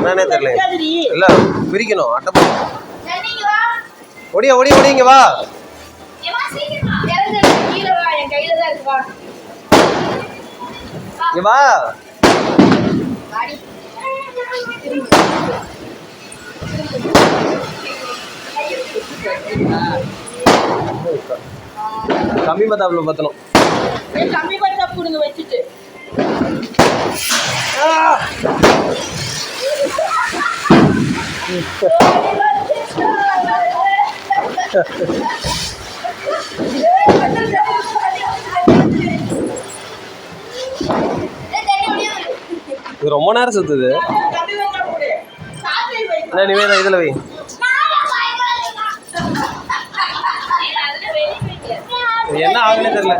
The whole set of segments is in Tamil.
என்னன்னே தெரியல. இல்ல பிரிக்கணும். அட்டை ஓடியா ஓடி ஓடி இங்க வா. இங்க வா. கம்மி பத்தாப்புல பத்தணும். கம்மி பத்தா புடுங்க வச்சுட்டு இது ரொம்ப நேரம் சுத்துது. நிவேதா இதுல வை. என்ன ஆகுன்னு தெரியல.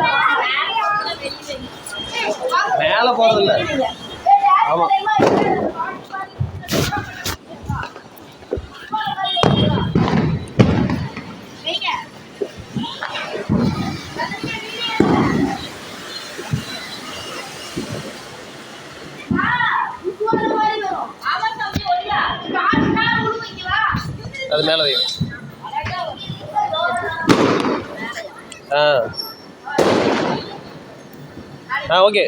மேல போறது இல்ல. ஆமா அது மேல வை. ஓகே.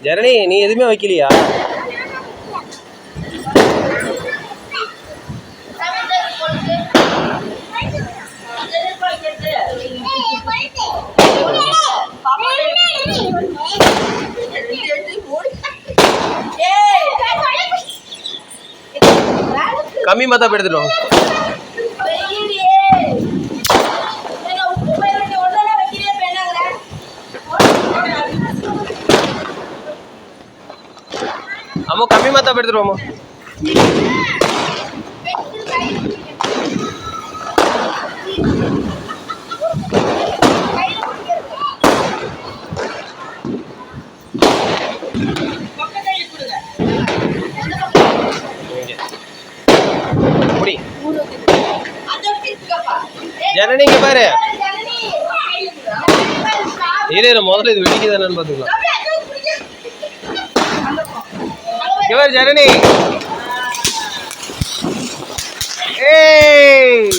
ஜனனி நீ எதுவுமே வைக்கலையா? கம்மி மத்தா எடுத்துட்டோம். அம்மா கம்மி மத்தா எடுத்துருவோம். ஜனனி இங்க பாரு. இல்ல முதல்ல இது வெடிக்குதானு பாத்துக்கலாம். இங்க பாரு ஜனனி. ஏய்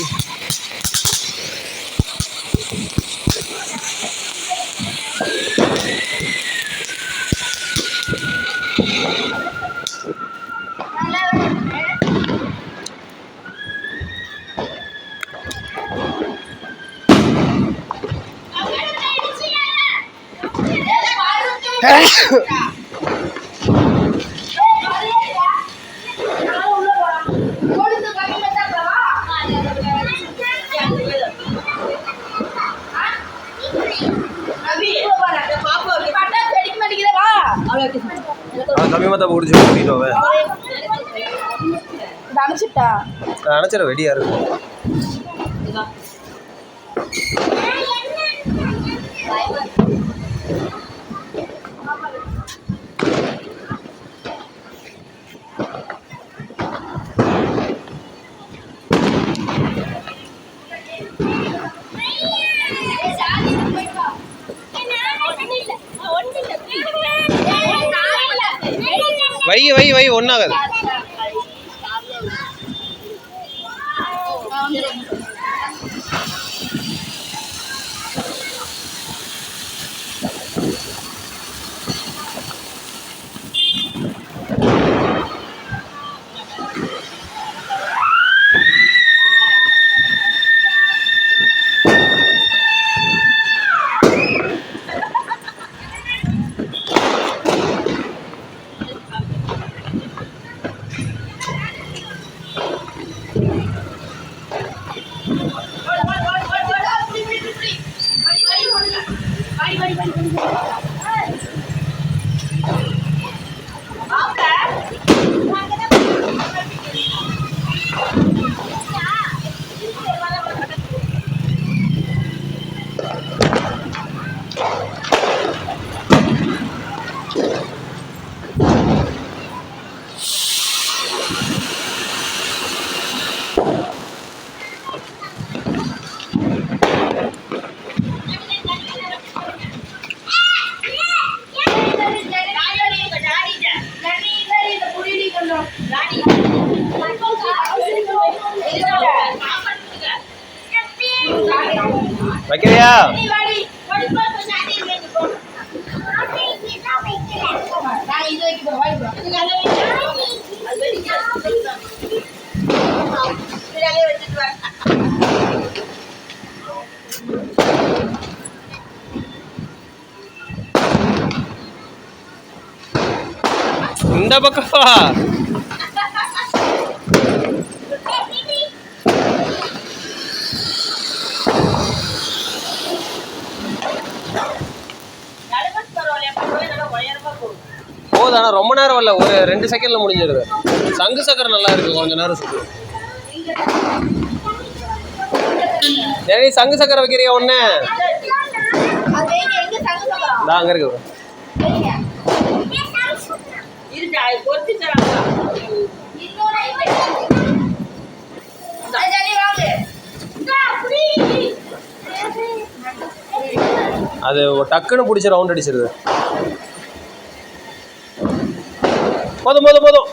கம்மி மத்தா பிடிச்சி கூட்டிட்டு அணைச்சிட வெடியா இருக்கும். வை வை வை ஒன்னாகாது. வைக்கிறியா? நீ வாடி படிப்பா கொஞ்சம் அடி வைக்க போ நான் இது வைக்க போறேன் வாடி போ இது நல்ல வைக்க அது வெடிக்க இதலே வச்சிட்டு வா இந்த பக்கம் வா. போதும், ஆனால் ரொம்ப நேரம் வரல, ஒரு 2 செகண்ட்ல முடிஞ்சிருது. சங்கு சக்கரம் நல்லா இருக்கு, கொஞ்ச நேரம் சுத்து. சரி, சங்கு சக்கரம் வைக்கிறியா ஒண்ணு? அங்க இருக்கு. அது டக்குன்னு பிடிச்சி ரவுண்ட் அடிச்சிருது. போதும் போதும் போதும்.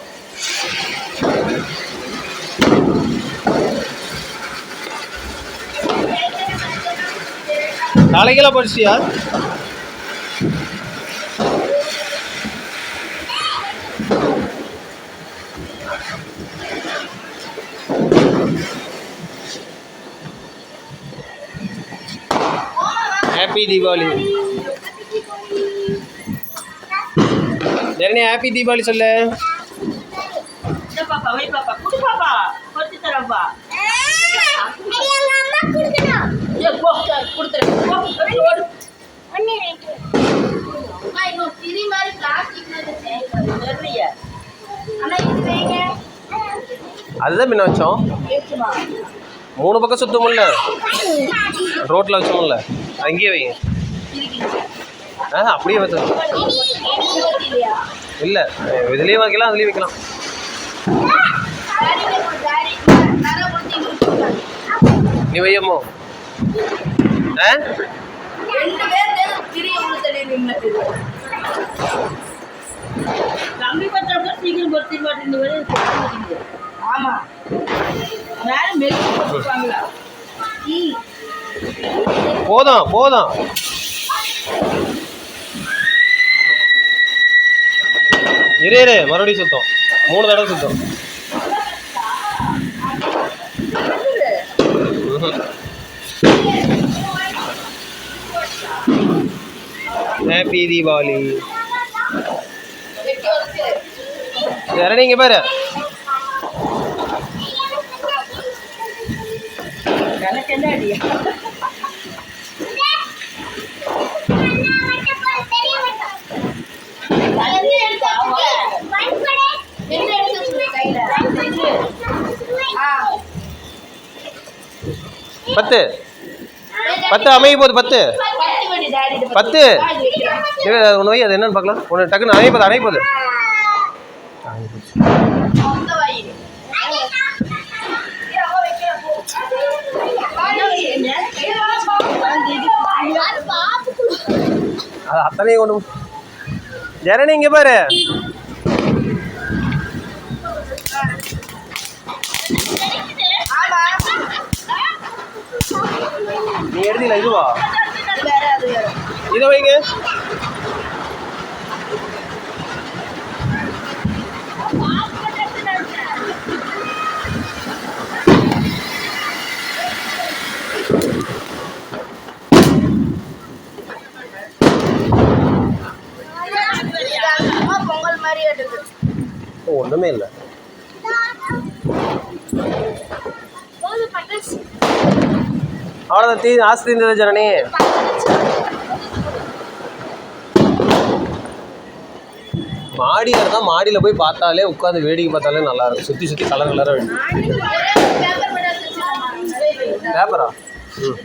நாளைக்கெல்லாம் படிச்சியா? ஹாப்பி தீபாவளி. ஜெரணி ஹாப்பி தீபாவளி சொல்லு. பாப்பா வை பாப்பா குடு பாப்பா கொத்தி தரப்பா அம்மா குடுக்கணும் ஏ போ குடுத்துற போ ஓடு அண்ணே வெயிட் அம்மா இன்னும் திரி மாதிரி பிளாஸ்டிக்ல வெறிய அண்ணா இது வைங்க. அதுதான் முன்ன வச்சோம். 3 பக்கம் சுத்தமுல்ல, ரோட்ல வச்சோம்ல, அங்கேயே வைங்க. அப்படியே வச்சு இல்லை, இதுலேயும் வைக்கலாம், அதுலேயும் வைக்கலாம். நீ வையம்மோ. தம்பி பத்திரம் சீக்கிரம் பொறுத்தி மாட்டேன். ஆமா போதும் போதும். இரு இரு, மறுபடியும் சுத்தம். 3 தடவை சுத்தம். ஹாப்பி தீபாவளி. வேற நீங்க பாரு. பத்து 10 அமைய போகுது. 10 ஒன்று வை. அது என்னன்னு பார்க்கலாம். ஒன்று டக்குன்னு அணைய போகுது. அது அத்தனையும் கொண்டு ஜெரணி இங்க பாரு. நீ எடுத்தீங்களா? இதுவா? இதை வைங்க. பொங்கல் மாதிரி எடுத்து ஒண்ணுமே இல்லை. அவ்வளோதான். ஆசை தீர்ந்தது ஜனனி. மாடியில் இருந்தால் மாடியில் போய் பார்த்தாலே, உட்காந்து வேடிக்கை பார்த்தாலே நல்லா இருக்கும். சுற்றி சுற்றி கலர் கலராக வேணும். பேப்பரா? ம்